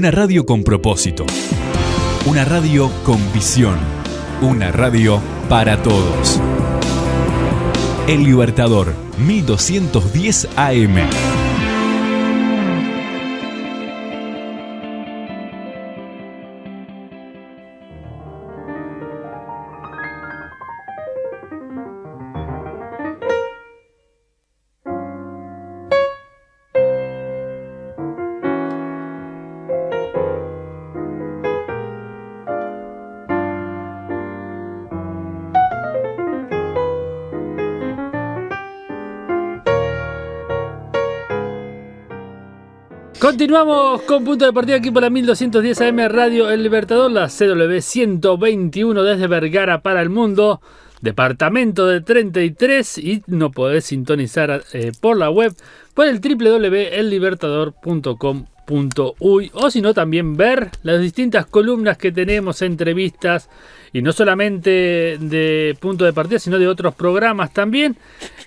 Una radio con propósito. Una radio con visión. Una radio para todos. El Libertador, 1210 AM. Continuamos con Punto de Partida aquí por la 1210 AM Radio El Libertador, la CW 121 desde Vergara para el mundo, departamento de 33, y no podés sintonizar por la web por el www.ellibertador.com.uy, o si no también ver las distintas columnas que tenemos, entrevistas, y no solamente de Punto de Partida sino de otros programas también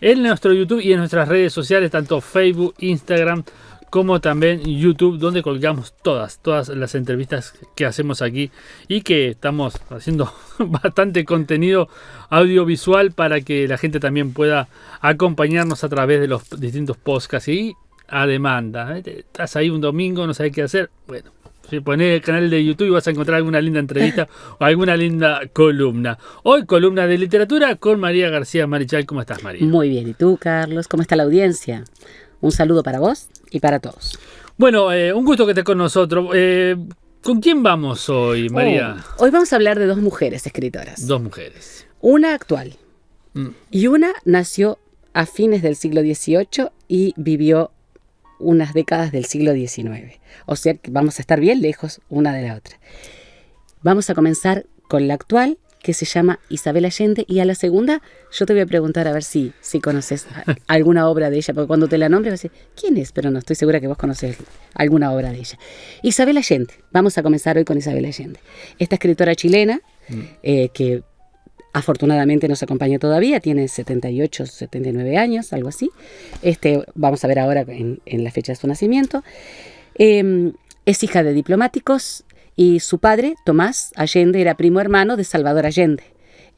en nuestro YouTube y en nuestras redes sociales, tanto Facebook, Instagram como también YouTube, donde colgamos todas las entrevistas que hacemos aquí y que estamos haciendo bastante contenido audiovisual para que la gente también pueda acompañarnos a través de los distintos podcasts y a demanda. Estás ahí un domingo, no sabes qué hacer. Bueno, si pones el canal de YouTube vas a encontrar alguna linda entrevista o alguna linda columna. Hoy columna de literatura con María García Marichal. ¿Cómo estás, María? Muy bien. ¿Y tú, Carlos? ¿Cómo está la audiencia? Un saludo para vos y para todos. Bueno, un gusto que estés con nosotros. ¿Con quién vamos hoy, María? Hoy vamos a hablar de dos mujeres escritoras. Dos mujeres. Una actual y una nació a fines del siglo XVIII y vivió unas décadas del siglo XIX. O sea que vamos a estar bien lejos una de la otra. Vamos a comenzar con la actual, que se llama Isabel Allende, y a la segunda yo te voy a preguntar a ver si conoces alguna obra de ella, porque cuando te la nombre vas a decir, ¿quién es? Pero no, estoy segura que vos conoces alguna obra de ella. Isabel Allende, vamos a comenzar hoy con Isabel Allende. Esta escritora chilena, que afortunadamente nos acompaña todavía, tiene 78, 79 años, algo así. Vamos a ver ahora en la fecha de su nacimiento. Es hija de diplomáticos, y su padre, Tomás Allende, era primo hermano de Salvador Allende,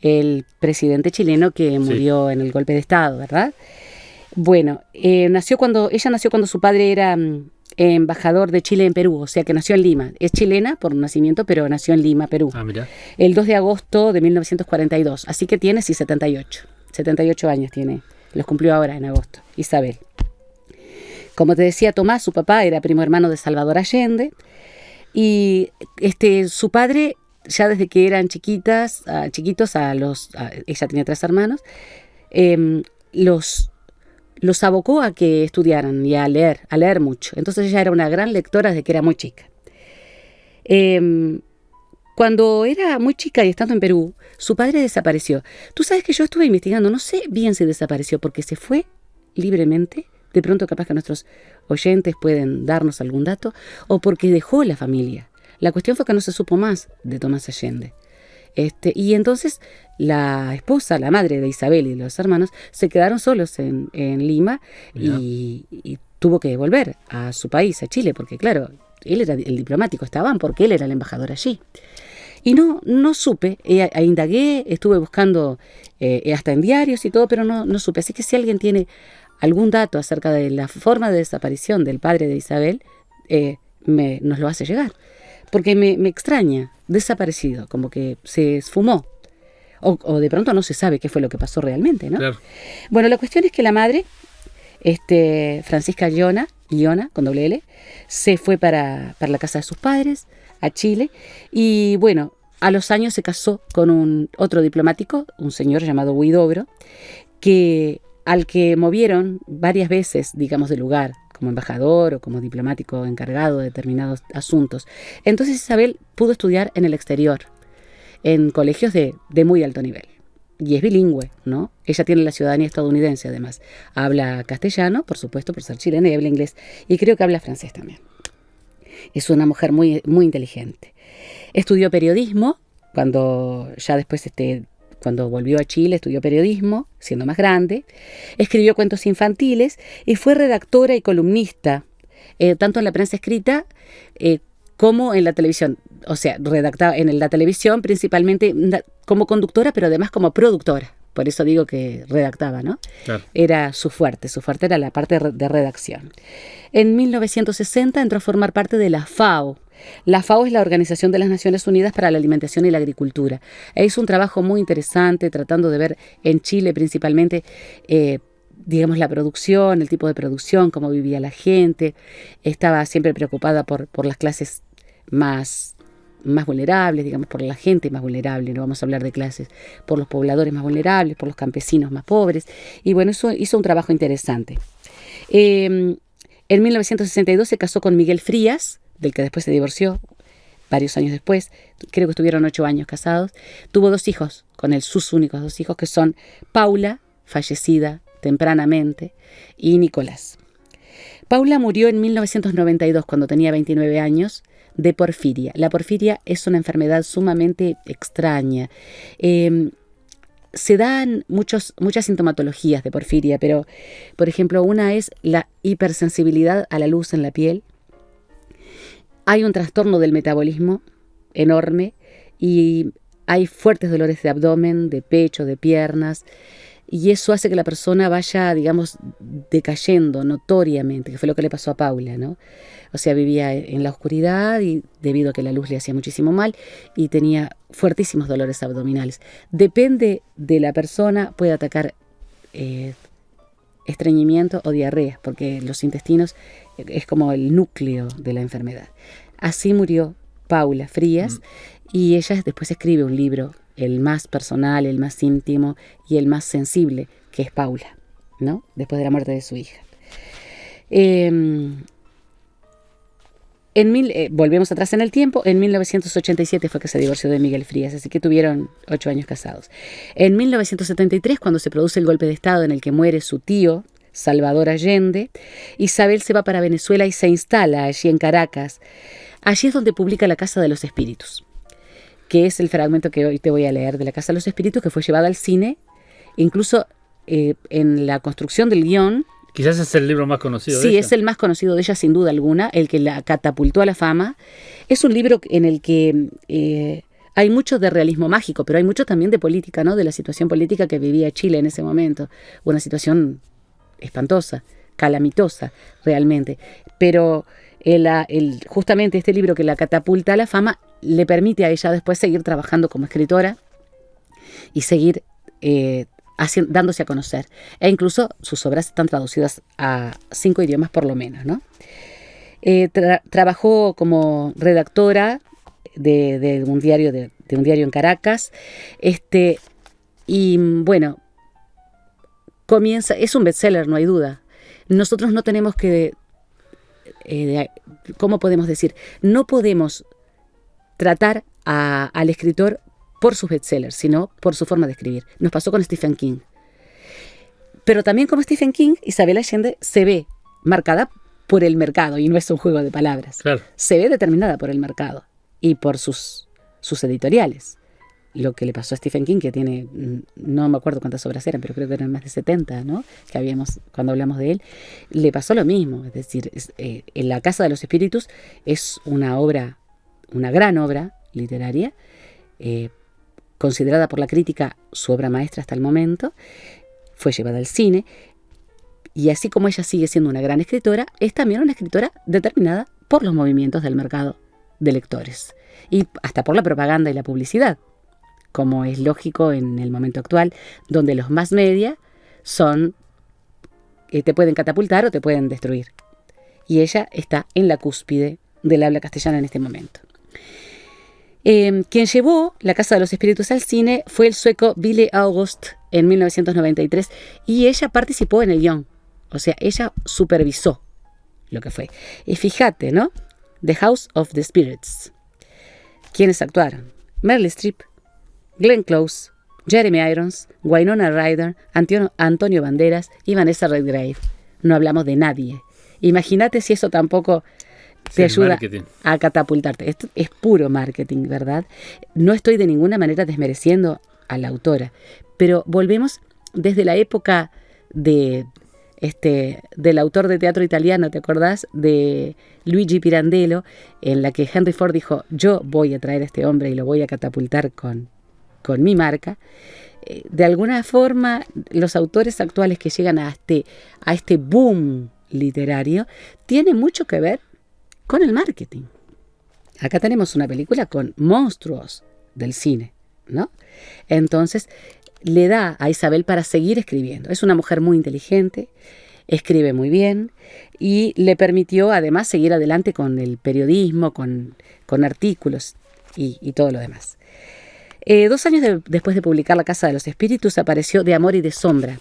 el presidente chileno que murió en el golpe de Estado, ¿verdad? Bueno, ella nació cuando su padre era embajador de Chile en Perú, o sea que nació en Lima. Es chilena por nacimiento, pero nació en Lima, Perú. Mira. El 2 de agosto de 1942, así que tiene 78 años tiene, los cumplió ahora en agosto, Isabel. Como te decía, Tomás, su papá, era primo hermano de Salvador Allende. Y su padre, ya desde que eran chiquitos, ella tenía 3 hermanos, los abocó a que estudiaran y a leer mucho. Entonces ella era una gran lectora desde que era muy chica. Cuando era muy chica y estando en Perú, su padre desapareció. Tú sabes que yo estuve investigando, no sé bien si desapareció porque se fue libremente. De pronto capaz que nuestros oyentes pueden darnos algún dato, o porque dejó la familia. La cuestión fue que no se supo más de Tomás Allende. Y entonces la esposa, la madre de Isabel y los hermanos, se quedaron solos en Lima y tuvo que volver a su país, a Chile, porque claro, él era el diplomático, estaban porque él era el embajador allí. Y no supe, indagué, estuve buscando hasta en diarios y todo, pero no supe. Así que si alguien tiene algún dato acerca de la forma de desaparición del padre de Isabel, nos lo hace llegar. Porque me extraña, desaparecido, como que se esfumó. O de pronto no se sabe qué fue lo que pasó realmente, ¿no? Claro. Bueno, la cuestión es que la madre, Francisca Llona, con doble L, se fue para la casa de sus padres, a Chile, y bueno, a los años se casó con otro diplomático, un señor llamado Huidobro, al que movieron varias veces, digamos, de lugar, como embajador o como diplomático encargado de determinados asuntos. Entonces Isabel pudo estudiar en el exterior, en colegios de muy alto nivel. Y es bilingüe, ¿no? Ella tiene la ciudadanía estadounidense, además. Habla castellano, por supuesto, por ser chilena, y habla inglés. Y creo que habla francés también. Es una mujer muy, muy inteligente. Estudió periodismo, cuando volvió a Chile, estudió periodismo, siendo más grande. Escribió cuentos infantiles y fue redactora y columnista, tanto en la prensa escrita como en la televisión. O sea, redactaba en la televisión principalmente como conductora, pero además como productora. Por eso digo que redactaba, ¿no? Claro. Era su fuerte era la parte de redacción. En 1960 entró a formar parte de la FAO. La FAO es la Organización de las Naciones Unidas para la Alimentación y la Agricultura. E hizo un trabajo muy interesante tratando de ver en Chile principalmente, digamos, la producción, el tipo de producción, cómo vivía la gente. Estaba siempre preocupada por las clases más vulnerables, digamos, por la gente más vulnerable, no vamos a hablar de clases, por los pobladores más vulnerables, por los campesinos más pobres. Y bueno, eso hizo un trabajo interesante. En 1962 se casó con Miguel Frías, del que después se divorció varios años después. Creo que estuvieron 8 años casados. Tuvo 2 hijos con él, sus únicos 2 hijos, que son Paula, fallecida tempranamente, y Nicolás. Paula murió en 1992, cuando tenía 29 años, de porfiria. La porfiria es una enfermedad sumamente extraña. Se dan muchas sintomatologías de porfiria, pero, por ejemplo, una es la hipersensibilidad a la luz en la piel. Hay un trastorno del metabolismo enorme y hay fuertes dolores de abdomen, de pecho, de piernas, y eso hace que la persona vaya, digamos, decayendo notoriamente, que fue lo que le pasó a Paula, ¿no? O sea, vivía en la oscuridad y debido a que la luz le hacía muchísimo mal y tenía fuertísimos dolores abdominales. Depende de la persona, puede atacar estreñimiento o diarrea, porque los intestinos es como el núcleo de la enfermedad. Así murió Paula Frías y ella después escribe un libro, el más personal, el más íntimo y el más sensible, que es Paula, ¿no? Después de la muerte de su hija. Volvemos atrás en el tiempo. En 1987 fue que se divorció de Miguel Frías, así que tuvieron 8 años casados. En 1973, cuando se produce el golpe de Estado en el que muere su tío, Salvador Allende, Isabel se va para Venezuela y se instala allí en Caracas. Allí es donde publica La Casa de los Espíritus, que es el fragmento que hoy te voy a leer de La Casa de los Espíritus, que fue llevada al cine. Incluso en la construcción del guión. Quizás es el libro más conocido de ella. Sí, es el más conocido de ella, sin duda alguna, el que la catapultó a la fama. Es un libro en el que hay mucho de realismo mágico, pero hay mucho también de política, ¿no? De la situación política que vivía Chile en ese momento. Una situación espantosa, calamitosa, realmente. Pero justamente este libro que la catapulta a la fama le permite a ella después seguir trabajando como escritora y seguir dándose a conocer. E incluso sus obras están traducidas a 5 idiomas por lo menos, ¿no? Trabajó como redactora de un diario en Caracas. Y bueno, es un bestseller, no hay duda. Nosotros no tenemos que... ¿cómo podemos decir? No podemos tratar al escritor por sus bestsellers, sino por su forma de escribir. Nos pasó con Stephen King. Pero también como Stephen King, Isabel Allende se ve marcada por el mercado, y no es un juego de palabras. Claro. Se ve determinada por el mercado y por sus editoriales. Lo que le pasó a Stephen King, que tiene, no me acuerdo cuántas obras eran, pero creo que eran más de 70, ¿no? Que habíamos, cuando hablamos de él, le pasó lo mismo. Es decir, en La Casa de los Espíritus es una obra, una gran obra literaria, considerada por la crítica su obra maestra hasta el momento. Fue llevada al cine, y así como ella sigue siendo una gran escritora, es también una escritora determinada por los movimientos del mercado de lectores y hasta por la propaganda y la publicidad, como es lógico en el momento actual, donde los mass media te pueden catapultar o te pueden destruir. Y ella está en la cúspide del habla castellana en este momento. Quien llevó La Casa de los Espíritus al cine fue el sueco Ville August en 1993, y ella participó en el guión. O sea, ella supervisó lo que fue. Y fíjate, ¿no? The House of the Spirits. ¿Quiénes actuaron? Meryl Streep, Glenn Close, Jeremy Irons, Winona Ryder, Antonio Banderas y Vanessa Redgrave. No hablamos de nadie. Imagínate si eso tampoco te ayuda marketing a catapultarte. Esto es puro marketing, ¿verdad? No estoy de ninguna manera desmereciendo a la autora, pero volvemos desde la época de del autor de teatro italiano, ¿te acordás? De Luigi Pirandello, en la que Henry Ford dijo, yo voy a traer a este hombre y lo voy a catapultar con mi marca. De alguna forma, los autores actuales que llegan a este boom literario tienen mucho que ver con el marketing. Acá tenemos una película con monstruos del cine, ¿no? Entonces, le da a Isabel para seguir escribiendo. Es una mujer muy inteligente, escribe muy bien y le permitió además seguir adelante con el periodismo, con artículos y todo lo demás. 2 años después de publicar La Casa de los Espíritus apareció De Amor y de Sombra.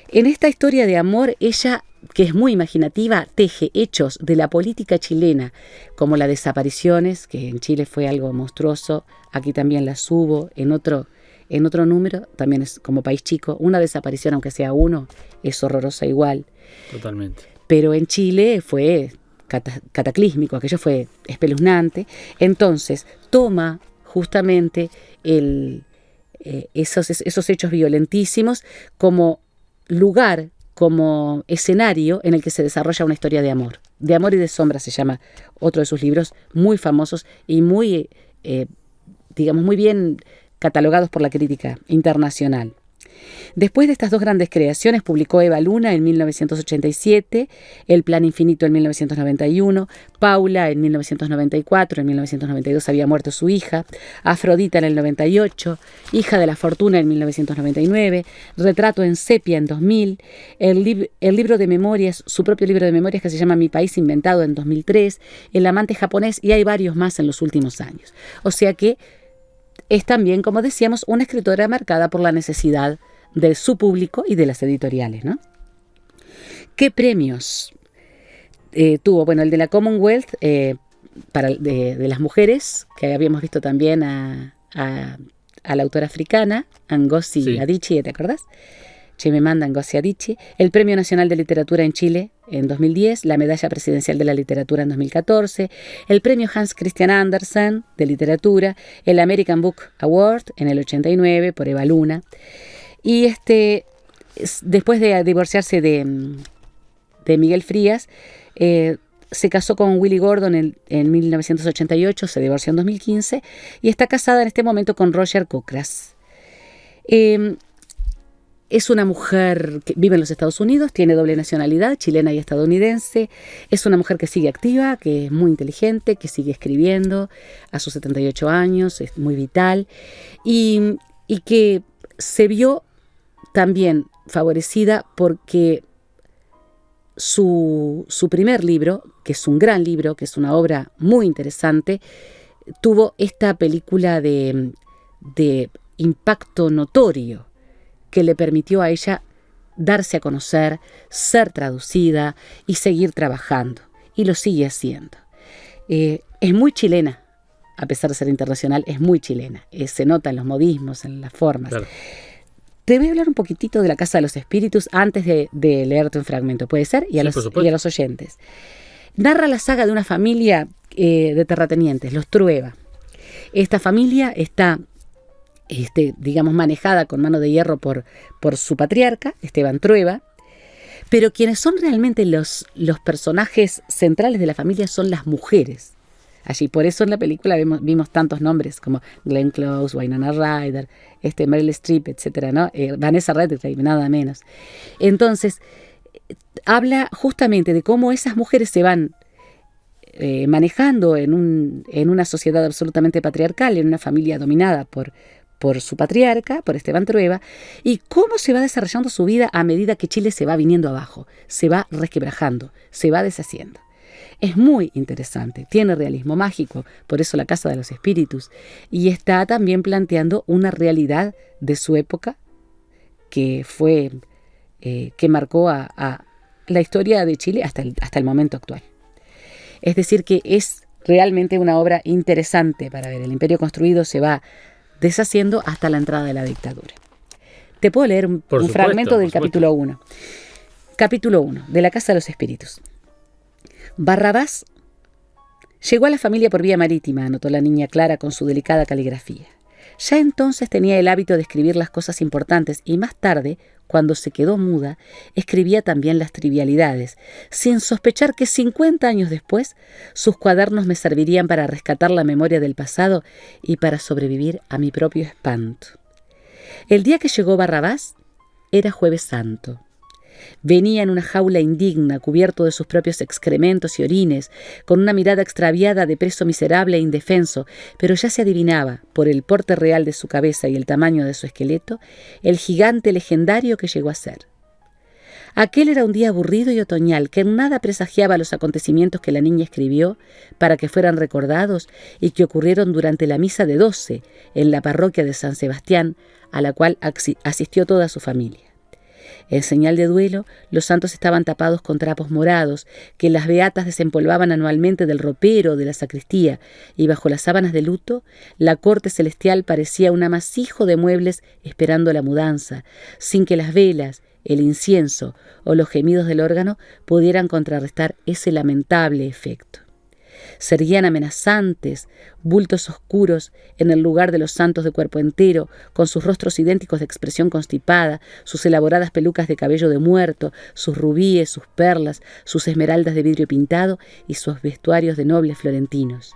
En esta historia de amor, ella, que es muy imaginativa, teje hechos de la política chilena, como las desapariciones, que en Chile fue algo monstruoso, aquí también las hubo, en otro número, también es como país chico, una desaparición, aunque sea uno, es horrorosa igual. Totalmente. Pero en Chile fue cataclísmico, aquello fue espeluznante. Entonces toma justamente esos hechos violentísimos como lugar, como escenario en el que se desarrolla una historia de amor. De Amor y de Sombra se llama otro de sus libros, muy famosos y muy, muy bien catalogados por la crítica internacional. Después de estas 2 grandes creaciones, publicó Eva Luna en 1987, El Plan Infinito en 1991, Paula en 1994, en 1992 había muerto su hija, Afrodita en el 98, Hija de la Fortuna en 1999, Retrato en Sepia en 2000, el libro de memorias, su propio libro de memorias que se llama Mi País Inventado en 2003, El Amante Japonés, y hay varios más en los últimos años. O sea que es también, como decíamos, una escritora marcada por la necesidad de su público y de las editoriales, ¿no? ¿Qué premios tuvo? Bueno, el de la Commonwealth de las mujeres, que habíamos visto también a la autora africana, Ngozi Adichie, ¿te acordás? Chimamanda Ngozi Adichie, el Premio Nacional de Literatura en Chile en 2010, la Medalla Presidencial de la Literatura en 2014, el Premio Hans Christian Andersen de Literatura, el American Book Award en el 89 por Eva Luna. Y después de divorciarse de Miguel Frías, se casó con Willie Gordon en 1988, se divorció en 2015 y está casada en este momento con Roger Cocras. Es una mujer que vive en los Estados Unidos, tiene doble nacionalidad, chilena y estadounidense. Es una mujer que sigue activa, que es muy inteligente, que sigue escribiendo a sus 78 años, es muy vital y que se vio también favorecida porque su primer libro, que es un gran libro, que es una obra muy interesante, tuvo esta película de impacto notorio que le permitió a ella darse a conocer, ser traducida y seguir trabajando. Y lo sigue haciendo. Es muy chilena, a pesar de ser internacional, es muy chilena. Se nota en los modismos, en las formas. Claro. Te voy a hablar un poquitito de La Casa de los Espíritus antes de leerte un fragmento, ¿puede ser? Y a los oyentes. Narra la saga de una familia de terratenientes, los Trueba. Esta familia está manejada con mano de hierro por su patriarca, Esteban Trueba, pero quienes son realmente los personajes centrales de la familia son las mujeres. Allí, por eso en la película vimos tantos nombres como Glenn Close, Winona Ryder, Meryl Streep, etcétera, ¿no? Vanessa Redgrave, nada menos. Entonces, habla justamente de cómo esas mujeres se van manejando en una sociedad absolutamente patriarcal, en una familia dominada por su patriarca, por Esteban Trueba, y cómo se va desarrollando su vida a medida que Chile se va viniendo abajo, se va resquebrajando, se va deshaciendo. Es muy interesante, tiene realismo mágico, por eso La Casa de los Espíritus, y está también planteando una realidad de su época que marcó a la historia de Chile hasta el momento actual. Es decir, que es realmente una obra interesante para ver. El imperio construido se va deshaciendo hasta la entrada de la dictadura. Te puedo leer un fragmento del capítulo 1. Capítulo 1, de La Casa de los Espíritus. Barrabás llegó a la familia por vía marítima, anotó la niña Clara con su delicada caligrafía. Ya entonces tenía el hábito de escribir las cosas importantes y más tarde, cuando se quedó muda, escribía también las trivialidades, sin sospechar que 50 años después sus cuadernos me servirían para rescatar la memoria del pasado y para sobrevivir a mi propio espanto. El día que llegó Barrabás era Jueves Santo. Venía en una jaula indigna, cubierto de sus propios excrementos y orines, con una mirada extraviada de preso miserable e indefenso, pero ya se adivinaba, por el porte real de su cabeza y el tamaño de su esqueleto, el gigante legendario que llegó a ser. Aquel era un día aburrido y otoñal, que en nada presagiaba los acontecimientos que la niña escribió para que fueran recordados y que ocurrieron durante la misa de 12 en la parroquia de San Sebastián, a la cual asistió toda su familia. En señal de duelo, los santos estaban tapados con trapos morados, que las beatas desempolvaban anualmente del ropero de la sacristía, y bajo las sábanas de luto, la corte celestial parecía un amasijo de muebles esperando la mudanza, sin que las velas, el incienso o los gemidos del órgano pudieran contrarrestar ese lamentable efecto. Se erguían amenazantes, bultos oscuros en el lugar de los santos de cuerpo entero, con sus rostros idénticos de expresión constipada, sus elaboradas pelucas de cabello de muerto, sus rubíes, sus perlas, sus esmeraldas de vidrio pintado y sus vestuarios de nobles florentinos.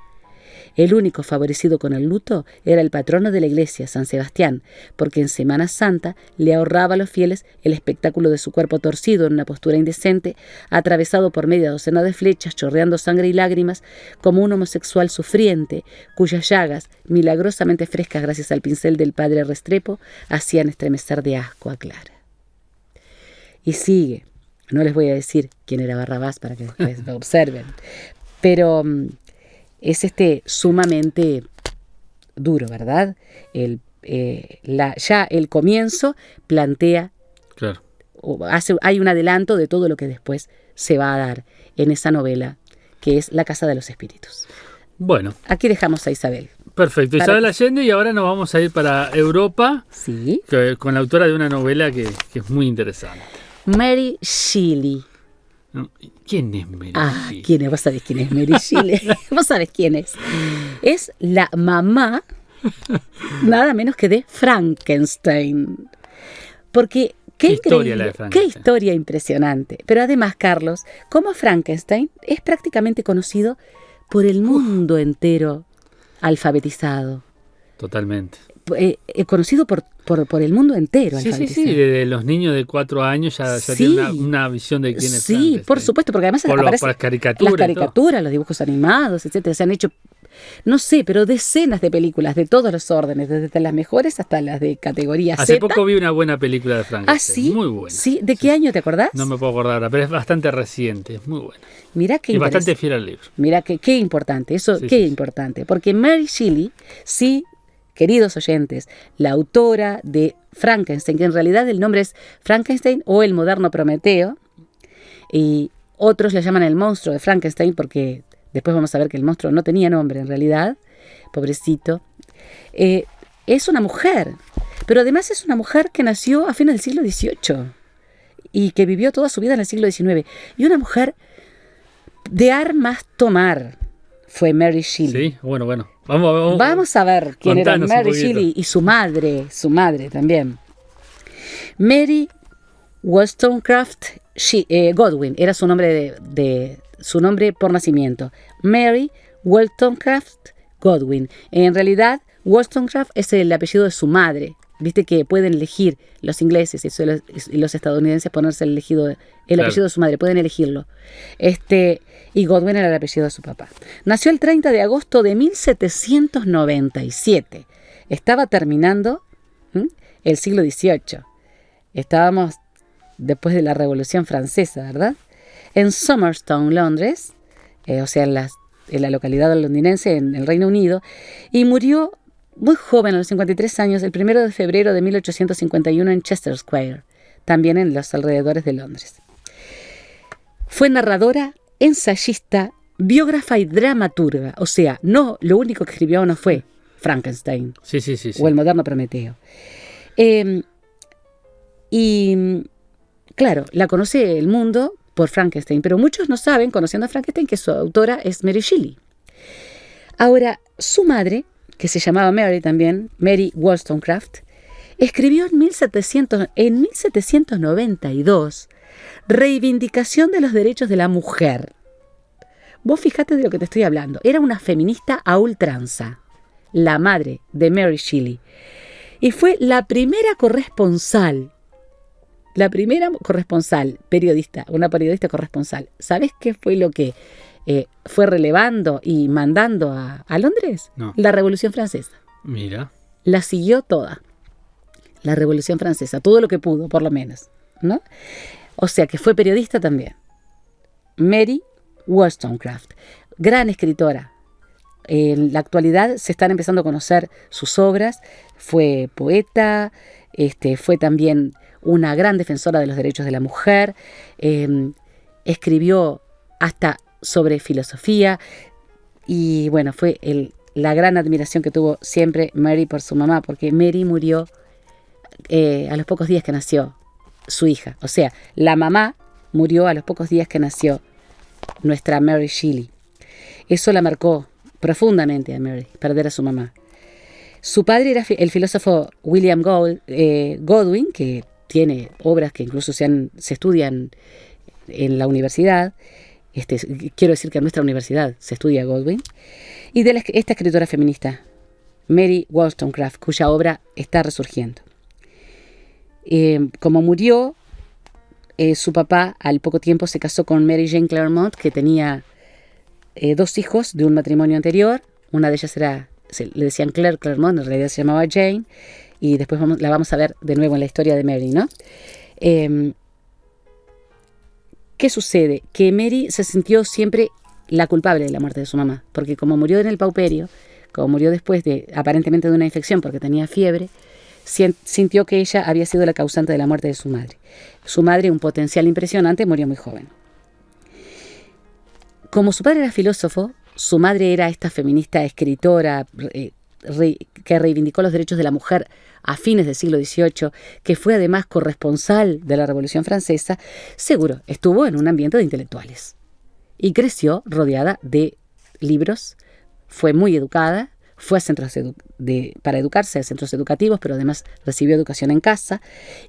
El único favorecido con el luto era el patrono de la iglesia, San Sebastián, porque en Semana Santa le ahorraba a los fieles el espectáculo de su cuerpo torcido en una postura indecente, atravesado por media docena de flechas, chorreando sangre y lágrimas, como un homosexual sufriente, cuyas llagas, milagrosamente frescas gracias al pincel del padre Restrepo, hacían estremecer de asco a Clara. Y sigue. No les voy a decir quién era Barrabás para que después lo observen, pero es sumamente duro, ¿verdad? Ya el comienzo plantea, claro, hay un adelanto de todo lo que después se va a dar en esa novela, que es La Casa de los Espíritus. Bueno. Aquí dejamos a Isabel. Perfecto, Isabel Allende, y ahora nos vamos a ir para Europa, sí, con la autora de una novela que es muy interesante. Mary Shelley. ¿Quién es Mary Shelley? ¿Quién es? Vos sabés quién es Mary Shelley. Vos sabés quién es. Es la mamá, nada menos que de Frankenstein. Porque qué historia la de Frankenstein. Qué historia impresionante. Pero además, Carlos, como Frankenstein es prácticamente conocido por el mundo entero alfabetizado. Totalmente. Conocido por el mundo entero. Sí, desde los niños de 4 años ya tienen una visión de quién es Frankenstein. Sí, por supuesto, porque además por las caricaturas, los dibujos animados, etcétera. Se han hecho, no sé, pero decenas de películas de todos los órdenes, desde las mejores hasta las de categoría Z. Hace poco vi una buena película de Frankenstein. ¿Ah, sí? Muy buena. ¿Sí? ¿De qué año te acordás? No me puedo acordar ahora, pero es bastante reciente, es muy buena. Mirá qué y bastante fiel al libro. Mirá qué importante, importante. Porque Mary Shelley, sí, queridos oyentes, la autora de Frankenstein, que en realidad el nombre es Frankenstein o el moderno Prometeo, y otros le llaman el monstruo de Frankenstein porque después vamos a ver que el monstruo no tenía nombre en realidad, pobrecito. Es una mujer, pero además es una mujer que nació a fines del siglo XVIII y que vivió toda su vida en el siglo XIX. Y una mujer de armas tomar fue Mary Shelley. Sí, bueno. Vamos a ver quién era Mary Shelley y su madre también. Mary Wollstonecraft Godwin era su nombre su nombre por nacimiento. Mary Wollstonecraft Godwin. En realidad, Wollstonecraft es el apellido de su madre. Viste que pueden elegir los ingleses y los estadounidenses ponerse el apellido de su madre, pueden elegirlo. Y Godwin era el apellido de su papá. Nació el 30 de agosto de 1797. Estaba terminando el siglo XVIII. Estábamos después de la Revolución Francesa, ¿verdad? En Somerstown, Londres, o sea, en la localidad londinense, en el Reino Unido, y murió muy joven, a los 53 años, el 1 de febrero de 1851 en Chester Square, también en los alrededores de Londres. Fue narradora, ensayista, biógrafa y dramaturga. O sea, no, lo único que escribió no fue Frankenstein o el moderno Prometeo. Y claro, la conoce el mundo por Frankenstein, pero muchos no saben, conociendo a Frankenstein, que su autora es Mary Shelley. Ahora, su madre, que se llamaba Mary también, Mary Wollstonecraft, Escribió en 1792 Reivindicación de los Derechos de la Mujer. Vos fijate de lo que te estoy hablando. Era una feminista a ultranza, la madre de Mary Shelley. Y fue la primera corresponsal, periodista, una periodista corresponsal. ¿Sabés qué fue lo que fue relevando y mandando a Londres? No. La Revolución Francesa. Mira. La siguió toda. La Revolución Francesa, todo lo que pudo, por lo menos, ¿no? O sea que fue periodista también. Mary Wollstonecraft, gran escritora. En la actualidad se están empezando a conocer sus obras. Fue poeta, fue también una gran defensora de los derechos de la mujer. Escribió hasta sobre filosofía. Y bueno, fue la gran admiración que tuvo siempre Mary por su mamá, porque Mary murió a los pocos días que nació su hija. O sea, la mamá murió a los pocos días que nació nuestra Mary Shelley. Eso la marcó profundamente a Mary, perder a su mamá. Su padre era el filósofo William Godwin, que tiene obras que incluso se estudian en la universidad. Quiero decir que en nuestra universidad se estudia Godwin. Y de esta escritora feminista, Mary Wollstonecraft, cuya obra está resurgiendo. Como murió, su papá al poco tiempo se casó con Mary Jane Clairmont, que tenía 2 hijos de un matrimonio anterior. Una de ellas le decían Claire Clairmont, en realidad se llamaba Jane, y después la vamos a ver de nuevo en la historia de Mary, ¿no? ¿Qué sucede? Que Mary se sintió siempre la culpable de la muerte de su mamá, porque como murió en el pauperio, como murió después aparentemente de una infección porque tenía fiebre, sintió que ella había sido la causante de la muerte de su madre. Su madre, un potencial impresionante, murió muy joven. Como su padre era filósofo, su madre era esta feminista escritora que reivindicó los derechos de la mujer a fines del siglo XVIII, que fue además corresponsal de la Revolución Francesa. Seguro estuvo en un ambiente de intelectuales y creció rodeada de libros. Fue muy educada, fue a centros para educarse, a centros educativos, pero además recibió educación en casa,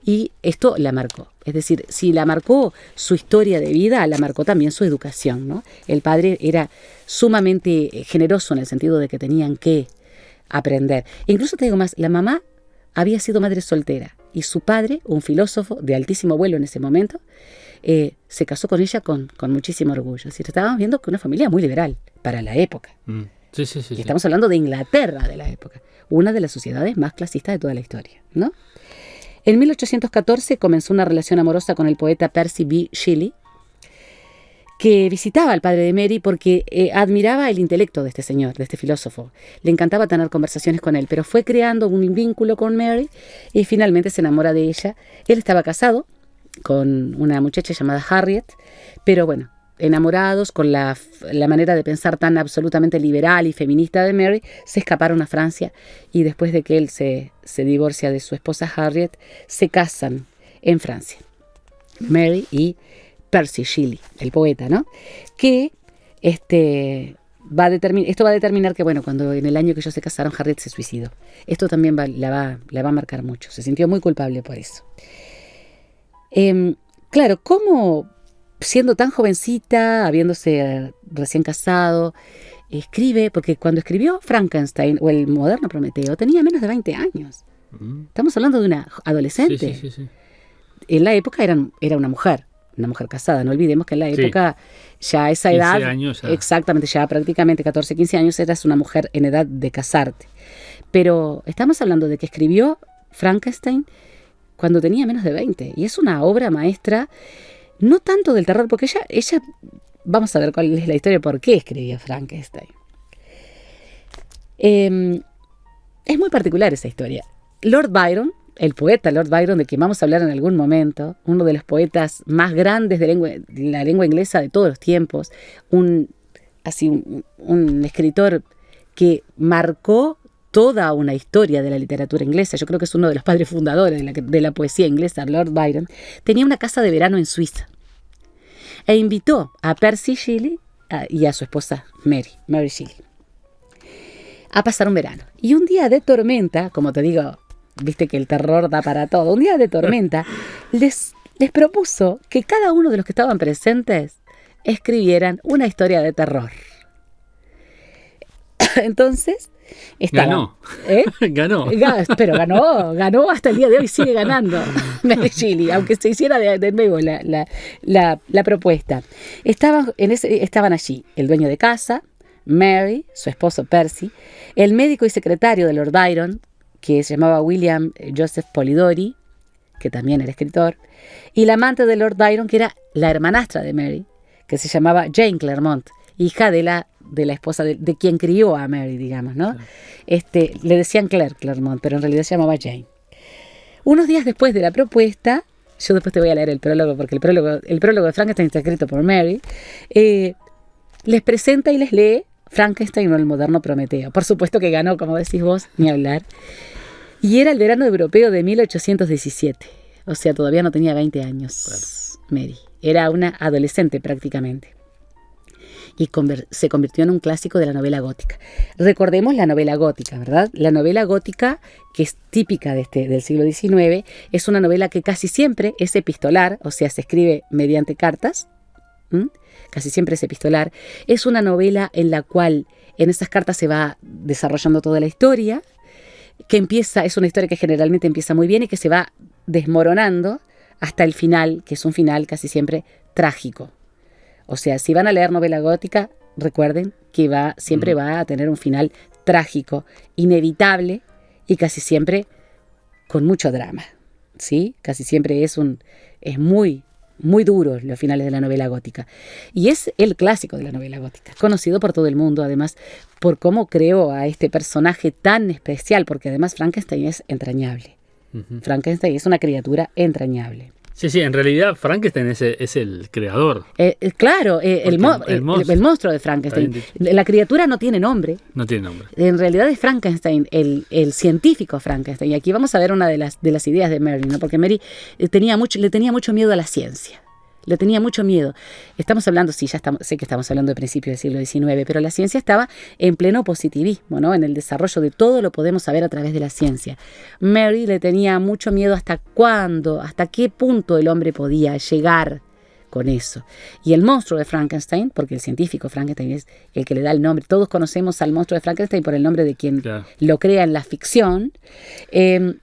y esto la marcó. Es decir, si la marcó su historia de vida, la marcó también su educación, ¿no? El padre era sumamente generoso en el sentido de que tenían que aprender. Incluso te digo más, la mamá había sido madre soltera y su padre, un filósofo de altísimo vuelo en ese momento, se casó con ella con muchísimo orgullo. Es decir, estábamos viendo que una familia muy liberal para la época. Sí. Estamos hablando de Inglaterra de la época, una de las sociedades más clasistas de toda la historia, ¿no? En 1814 comenzó una relación amorosa con el poeta Percy B. Shelley, que visitaba al padre de Mary porque admiraba el intelecto de este señor, de este filósofo. Le encantaba tener conversaciones con él, pero fue creando un vínculo con Mary y finalmente se enamora de ella. Él estaba casado con una muchacha llamada Harriet, pero bueno, enamorados con la manera de pensar tan absolutamente liberal y feminista de Mary, se escaparon a Francia y después de que él se divorcia de su esposa Harriet, se casan en Francia. Mary y Percy Shelley, el poeta, ¿no? Que esto va a determinar que, bueno, cuando en el año que ellos se casaron, Harriet se suicidó. Esto también la va a marcar mucho. Se sintió muy culpable por eso. Claro, ¿cómo, siendo tan jovencita, habiéndose recién casado, escribe? Porque cuando escribió Frankenstein o el moderno Prometeo, tenía menos de 20 años. Estamos hablando de una adolescente. Sí. En la época era una mujer casada. No olvidemos que en la época, ya a esa edad, 15 años ya. Exactamente, ya prácticamente 14, 15 años, eras una mujer en edad de casarte. Pero estamos hablando de que escribió Frankenstein cuando tenía menos de 20. Y es una obra maestra, no tanto del terror, porque ella vamos a ver cuál es la historia de por qué escribió Frankenstein. Es muy particular esa historia. Lord Byron, el poeta Lord Byron, de quien vamos a hablar en algún momento, uno de los poetas más grandes de la lengua inglesa de todos los tiempos, un escritor que marcó toda una historia de la literatura inglesa. Yo creo que es uno de los padres fundadores de la poesía inglesa, Lord Byron. Tenía una casa de verano en Suiza e invitó a Percy Shelley y a su esposa Mary Shelley a pasar un verano. Y un día de tormenta, como te digo, viste que el terror da para todo, un día de tormenta, les propuso que cada uno de los que estaban presentes escribieran una historia de terror. Entonces, ganó. Ganó. Pero ganó hasta el día de hoy, sigue ganando Mary Shelley, aunque se hiciera de nuevo la propuesta. Estaban allí el dueño de casa, Mary, su esposo Percy, el médico y secretario de Lord Byron, que se llamaba William Joseph Polidori, que también era escritor, y la amante de Lord Byron, que era la hermanastra de Mary, que se llamaba Jane Clairmont, hija de la esposa de quien crió a Mary, digamos, ¿no? Le decían Claire Clairmont, pero en realidad se llamaba Jane. Unos días después de la propuesta, yo después te voy a leer el prólogo, porque el prólogo de Frankenstein está escrito por Mary, les presenta y les lee Frankenstein o el moderno Prometeo. Por supuesto que ganó, como decís vos, ni hablar. Y era el verano europeo de 1817. O sea, todavía no tenía 20 años, claro. Mary. Era una adolescente prácticamente. Y se convirtió en un clásico de la novela gótica. Recordemos la novela gótica, ¿verdad? La novela gótica, que es típica del siglo XIX, es una novela que casi siempre es epistolar, o sea, se escribe mediante cartas. Casi siempre es epistolar. Es una novela en la cual en esas cartas se va desarrollando toda la historia, es una historia que generalmente empieza muy bien y que se va desmoronando hasta el final, que es un final casi siempre trágico. O sea, si van a leer novela gótica, recuerden que siempre va a tener un final trágico, inevitable y casi siempre con mucho drama, ¿sí? Casi siempre es muy, muy duro los finales de la novela gótica. Y es el clásico de la novela gótica, conocido por todo el mundo, además, por cómo creó a este personaje tan especial, porque además Frankenstein es entrañable. Frankenstein es una criatura entrañable. Sí, en realidad Frankenstein es el creador. Claro, el monstruo de Frankenstein. La criatura no tiene nombre. No tiene nombre. En realidad es Frankenstein, el científico Frankenstein. Y aquí vamos a ver una de las ideas de Mary, ¿no? Porque Mary le tenía mucho miedo a la ciencia. Le tenía mucho miedo. Estamos hablando, sé que estamos hablando de principios del siglo XIX, pero la ciencia estaba en pleno positivismo, ¿no? En el desarrollo de todo lo podemos saber a través de la ciencia. Mary le tenía mucho miedo hasta qué punto el hombre podía llegar con eso. Y el monstruo de Frankenstein, porque el científico Frankenstein es el que le da el nombre, todos conocemos al monstruo de Frankenstein por el nombre de quien lo crea en la ficción, era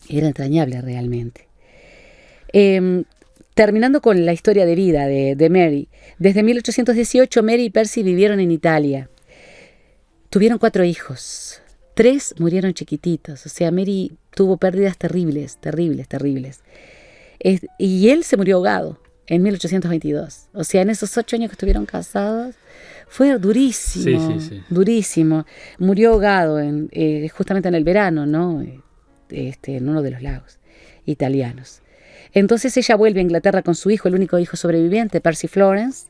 entrañable realmente. Terminando con la historia de vida de Mary. Desde 1818, Mary y Percy vivieron en Italia. Tuvieron 4 hijos. 3 murieron chiquititos. O sea, Mary tuvo pérdidas terribles. Y él se murió ahogado en 1822. O sea, en esos 8 años que estuvieron casados, fue durísimo. Sí. Durísimo. Murió ahogado justamente en el verano, ¿no? En uno de los lagos italianos. Entonces ella vuelve a Inglaterra con su hijo, el único hijo sobreviviente, Percy Florence,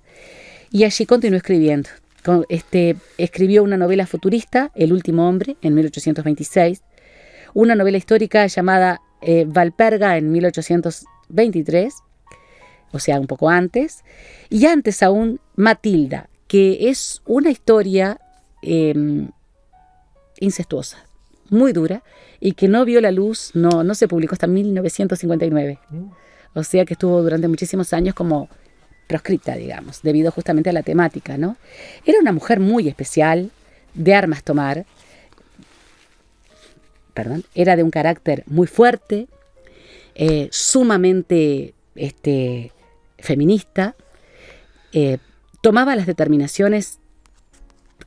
y allí continuó escribiendo. Escribió una novela futurista, El último hombre, en 1826, una novela histórica llamada Valperga en 1823, o sea, un poco antes, y antes aún Matilda, que es una historia incestuosa, muy dura, y que no vio la luz, no se publicó hasta 1959. O sea que estuvo durante muchísimos años como proscripta, digamos, debido justamente a la temática, ¿no? Era una mujer muy especial, de armas tomar, era de un carácter muy fuerte, sumamente feminista, tomaba las determinaciones,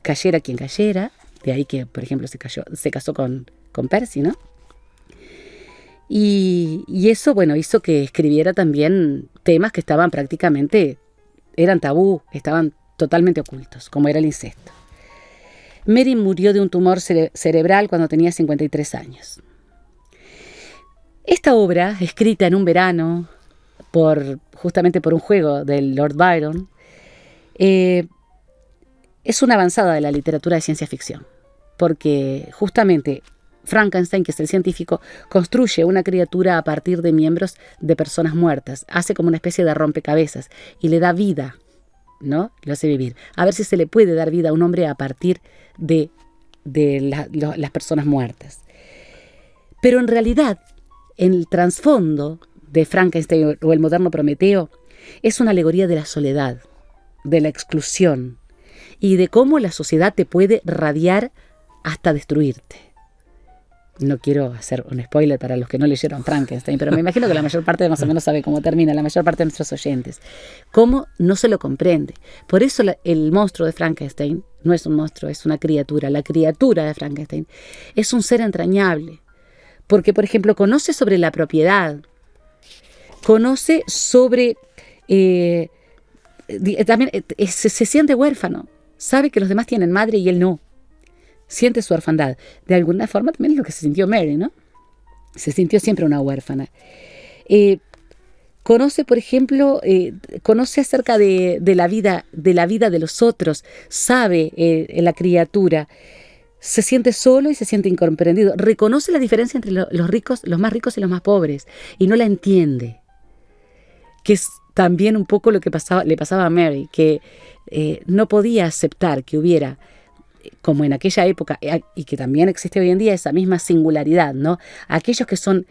cayera quien cayera, de ahí que, por ejemplo, se casó con Percy, ¿no? Y eso, bueno, hizo que escribiera también temas que eran tabú, estaban totalmente ocultos, como era el incesto. Mary murió de un tumor cerebral cuando tenía 53 años. Esta obra, escrita en un verano, justamente por un juego del Lord Byron, es una avanzada de la literatura de ciencia ficción, porque justamente Frankenstein, que es el científico, construye una criatura a partir de miembros de personas muertas, hace como una especie de rompecabezas y le da vida, ¿no? Lo hace vivir. A ver si se le puede dar vida a un hombre a partir de las personas muertas. Pero en realidad, el trasfondo de Frankenstein o el moderno Prometeo es una alegoría de la soledad, de la exclusión y de cómo la sociedad te puede radiar hasta destruirte. No quiero hacer un spoiler para los que no leyeron Frankenstein, pero me imagino que la mayor parte más o menos sabe cómo termina, la mayor parte de nuestros oyentes. Cómo no se lo comprende. Por eso el monstruo de Frankenstein no es un monstruo, es una criatura. La criatura de Frankenstein es un ser entrañable. Porque, por ejemplo, conoce sobre la propiedad, conoce sobre... también se siente huérfano, sabe que los demás tienen madre y él no. Siente su orfandad. De alguna forma también es lo que se sintió Mary, ¿no? Se sintió siempre una huérfana. Conoce, por ejemplo, conoce acerca de la vida de los otros, sabe la criatura, se siente solo y se siente incomprendido, reconoce la diferencia entre los ricos, los más ricos y los más pobres, y no la entiende. Que es también un poco lo que le pasaba a Mary, que no podía aceptar que hubiera, como en aquella época, y que también existe hoy en día, esa misma singularidad, ¿no? Aquellos que son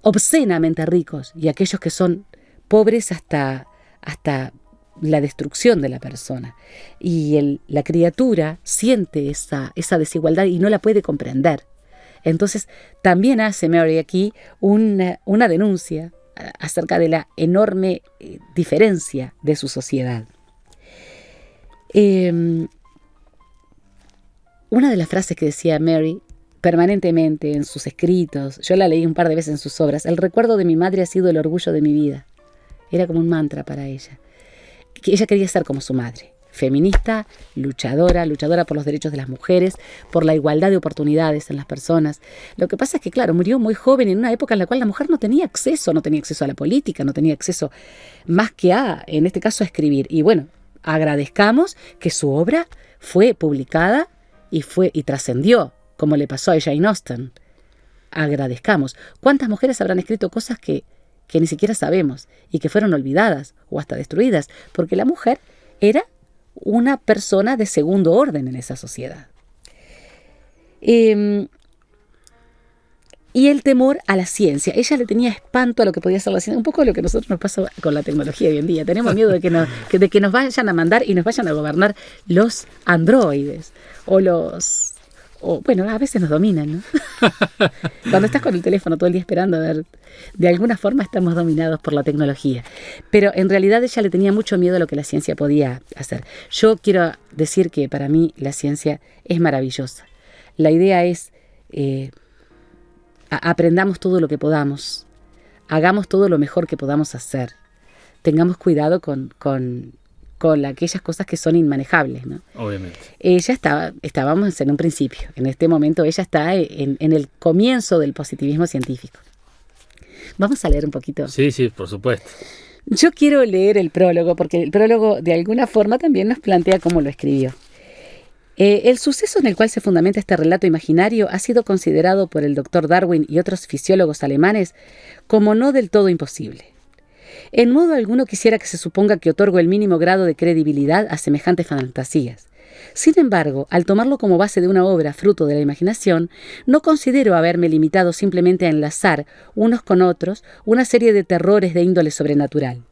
obscenamente ricos y aquellos que son pobres hasta la destrucción de la persona. Y la criatura siente esa desigualdad y no la puede comprender. Entonces, también hace Mary aquí una denuncia acerca de la enorme diferencia de su sociedad. Una de las frases que decía Mary permanentemente en sus escritos, yo la leí un par de veces en sus obras: el recuerdo de mi madre ha sido el orgullo de mi vida. Era como un mantra para ella. Ella quería ser como su madre, feminista, luchadora por los derechos de las mujeres, por la igualdad de oportunidades en las personas. Lo que pasa es que, claro, murió muy joven en una época en la cual la mujer no tenía acceso a la política, no tenía acceso más que en este caso, a escribir. Y bueno, agradezcamos que su obra fue publicada y trascendió, como le pasó a Jane Austen. Agradezcamos. ¿Cuántas mujeres habrán escrito cosas que ni siquiera sabemos y que fueron olvidadas o hasta destruidas? Porque la mujer era una persona de segundo orden en esa sociedad. Y el temor a la ciencia. Ella le tenía espanto a lo que podía ser la ciencia. Un poco lo que a nosotros nos pasa con la tecnología hoy en día. Tenemos miedo de que nos vayan a mandar y nos vayan a gobernar los androides o bueno, a veces nos dominan, ¿no? Cuando estás con el teléfono todo el día esperando a ver, de alguna forma estamos dominados por la tecnología. Pero en realidad ella le tenía mucho miedo a lo que la ciencia podía hacer. Yo quiero decir que para mí la ciencia es maravillosa. La idea es aprendamos todo lo que podamos, hagamos todo lo mejor que podamos hacer, tengamos cuidado con aquellas cosas que son inmanejables, ¿no? Obviamente. Estábamos en un principio. En este momento ella está en el comienzo del positivismo científico. Vamos a leer un poquito. Sí, por supuesto. Yo quiero leer el prólogo, porque el prólogo de alguna forma también nos plantea cómo lo escribió. El suceso en el cual se fundamenta este relato imaginario ha sido considerado por el Dr. Darwin y otros fisiólogos alemanes como no del todo imposible. En modo alguno quisiera que se suponga que otorgo el mínimo grado de credibilidad a semejantes fantasías. Sin embargo, al tomarlo como base de una obra fruto de la imaginación, no considero haberme limitado simplemente a enlazar, unos con otros, una serie de terrores de índole sobrenatural.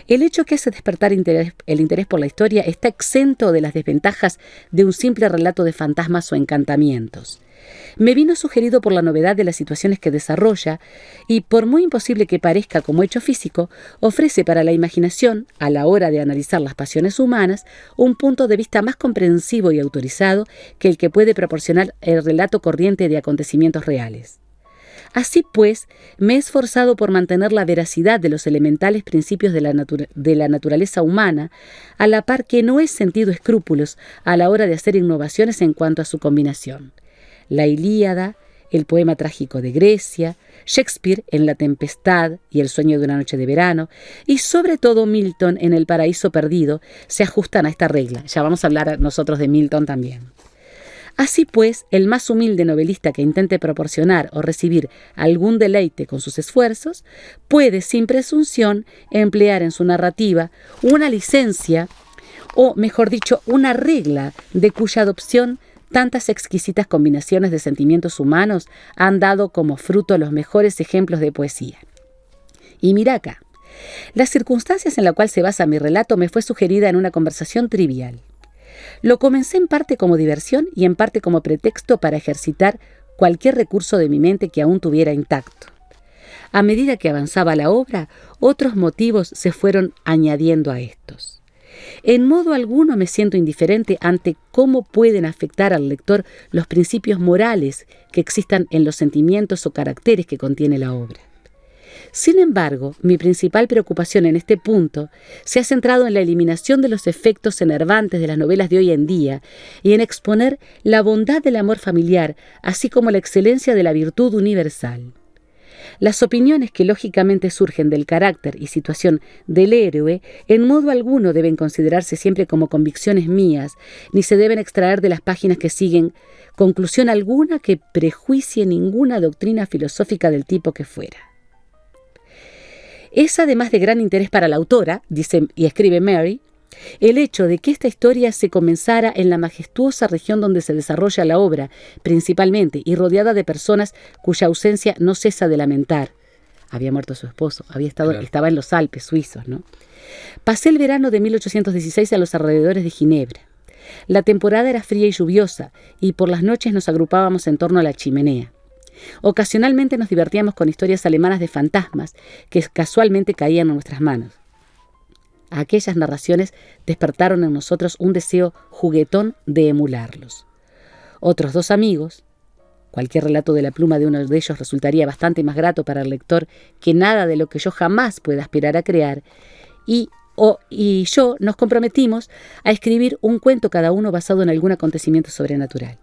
El hecho que hace despertar el interés por la historia está exento de las desventajas de un simple relato de fantasmas o encantamientos. Me vino sugerido por la novedad de las situaciones que desarrolla y, por muy imposible que parezca como hecho físico, ofrece para la imaginación, a la hora de analizar las pasiones humanas, un punto de vista más comprensivo y autorizado que el que puede proporcionar el relato corriente de acontecimientos reales. Así pues, me he esforzado por mantener la veracidad de los elementales principios de la naturaleza humana, a la par que no he sentido escrúpulos a la hora de hacer innovaciones en cuanto a su combinación. La Ilíada, el poema trágico de Grecia, Shakespeare en La Tempestad y El sueño de una noche de verano, y sobre todo Milton en El paraíso perdido, se ajustan a esta regla. Ya vamos a hablar nosotros de Milton también. Así pues, el más humilde novelista que intente proporcionar o recibir algún deleite con sus esfuerzos, puede sin presunción emplear en su narrativa una licencia, o mejor dicho, una regla de cuya adopción tantas exquisitas combinaciones de sentimientos humanos han dado como fruto los mejores ejemplos de poesía. Y mira acá, las circunstancias en la cual se basa mi relato me fue sugerida en una conversación trivial. Lo comencé en parte como diversión y en parte como pretexto para ejercitar cualquier recurso de mi mente que aún tuviera intacto. A medida que avanzaba la obra, otros motivos se fueron añadiendo a estos. En modo alguno me siento indiferente ante cómo pueden afectar al lector los principios morales que existan en los sentimientos o caracteres que contiene la obra. Sin embargo, mi principal preocupación en este punto se ha centrado en la eliminación de los efectos enervantes de las novelas de hoy en día y en exponer la bondad del amor familiar, así como la excelencia de la virtud universal. Las opiniones que lógicamente surgen del carácter y situación del héroe en modo alguno deben considerarse siempre como convicciones mías, ni se deben extraer de las páginas que siguen conclusión alguna que prejuicie ninguna doctrina filosófica del tipo que fuera. Es además de gran interés para la autora, dice y escribe Mary, el hecho de que esta historia se comenzara en la majestuosa región donde se desarrolla la obra, principalmente, y rodeada de personas cuya ausencia no cesa de lamentar. Había muerto su esposo, estaba en los Alpes suizos, ¿no? Pasé el verano de 1816 a los alrededores de Ginebra. La temporada era fría y lluviosa, y por las noches nos agrupábamos en torno a la chimenea. Ocasionalmente nos divertíamos con historias alemanas de fantasmas que casualmente caían en nuestras manos. Aquellas narraciones despertaron en nosotros un deseo juguetón de emularlos. Otros dos amigos, cualquier relato de la pluma de uno de ellos resultaría bastante más grato para el lector que nada de lo que yo jamás pueda aspirar a crear, y yo nos comprometimos a escribir un cuento cada uno basado en algún acontecimiento sobrenatural.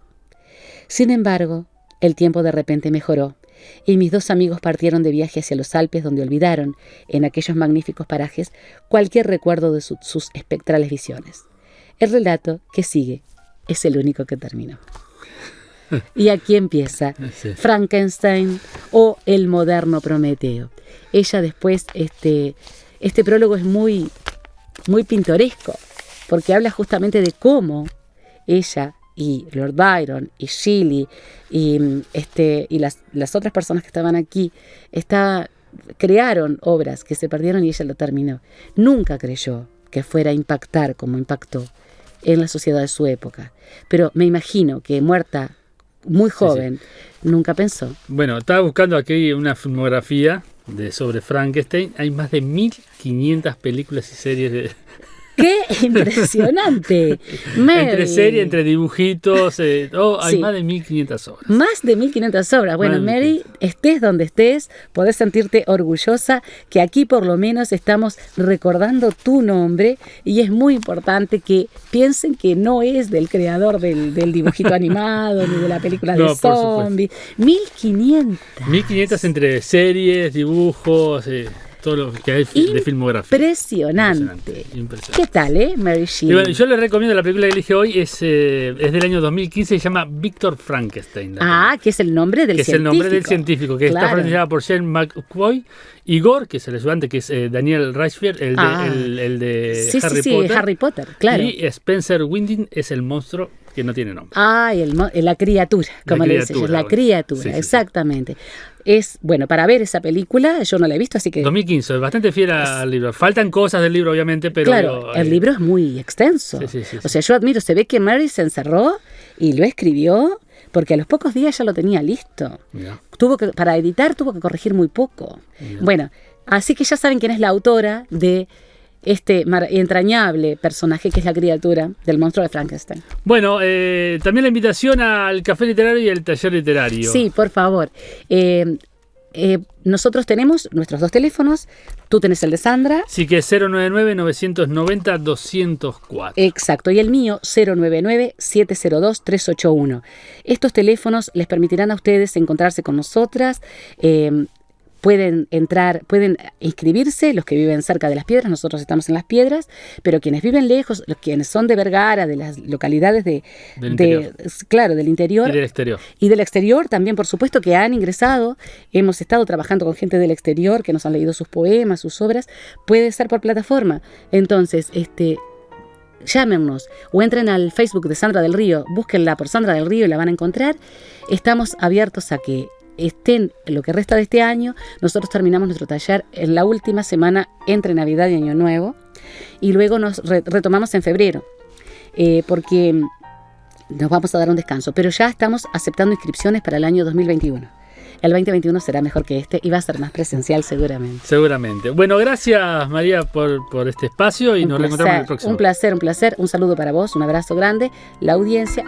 Sin embargo, el tiempo de repente mejoró, y mis dos amigos partieron de viaje hacia los Alpes, donde olvidaron, en aquellos magníficos parajes, cualquier recuerdo de sus espectrales visiones. El relato que sigue es el único que terminó. Y aquí empieza Frankenstein o el moderno Prometeo. Ella después, este prólogo es muy, muy pintoresco, porque habla justamente de cómo ella y Lord Byron y Shelley y las otras personas que estaban aquí crearon obras que se perdieron y ella lo terminó. Nunca creyó que fuera a impactar como impactó en la sociedad de su época, pero me imagino que muerta muy joven, nunca pensó. Bueno, estaba buscando aquí una filmografía sobre Frankenstein. Hay más de 1500 películas y series de... ¡Qué impresionante! Mary. Entre series, entre dibujitos, hay más de 1500 obras. Más de 1500 obras. Bueno, Mary, estés donde estés, podés sentirte orgullosa que aquí por lo menos estamos recordando tu nombre, y es muy importante que piensen que no es del creador del dibujito animado ni de la película de zombies. 1500 entre series, dibujos... todo lo que hay de filmografía. Impresionante. ¿Qué tal, Mary Shelley? Bueno, yo les recomiendo la película que elige hoy, es del año 2015, se llama Víctor Frankenstein. Que es el nombre del científico. Que es el nombre del científico, que está pronunciada por Shane McCoy. Igor, que es el ayudante, que es Daniel Radcliffe, el de Potter. Harry Potter, claro. Y Spencer Winding es el monstruo que no tiene nombre. La criatura, como le dicen, la criatura, exactamente. Es, bueno, para ver esa película, yo no la he visto, así que... 2015, bastante fiel al libro. Faltan cosas del libro, obviamente, pero... Claro, el libro es muy extenso. O sea, yo admiro, se ve que Mary se encerró y lo escribió, porque a los pocos días ya lo tenía listo. Para editar tuvo que corregir muy poco. Bueno, así que ya saben quién es la autora de este entrañable personaje que es la criatura del monstruo de Frankenstein. Bueno, también la invitación al café literario y al taller literario. Sí, por favor. Nosotros tenemos nuestros dos teléfonos. Tú tenés el de Sandra. Sí, que es 099-990-204. Exacto, y el mío 099-702-381. Estos teléfonos les permitirán a ustedes encontrarse con nosotras. Pueden inscribirse los que viven cerca de Las Piedras. Nosotros estamos en Las Piedras, pero quienes viven lejos, quienes son de Vergara, de las localidades del interior. Y del exterior también, por supuesto, que han ingresado. Hemos estado trabajando con gente del exterior que nos han leído sus poemas, sus obras. Puede ser por plataforma. Entonces, llámenos o entren al Facebook de Sandra del Río, búsquenla por Sandra del Río y la van a encontrar. Estamos abiertos a que estén lo que resta de este año. Nosotros terminamos nuestro taller en la última semana entre Navidad y Año Nuevo y luego nos retomamos en febrero, porque nos vamos a dar un descanso, pero ya estamos aceptando inscripciones para el año 2021. El 2021 será mejor que este y va a ser más presencial seguramente. Seguramente. Bueno, gracias María por este espacio y nos reencontramos en el próximo. Un placer. Un saludo para vos, un abrazo grande, la audiencia.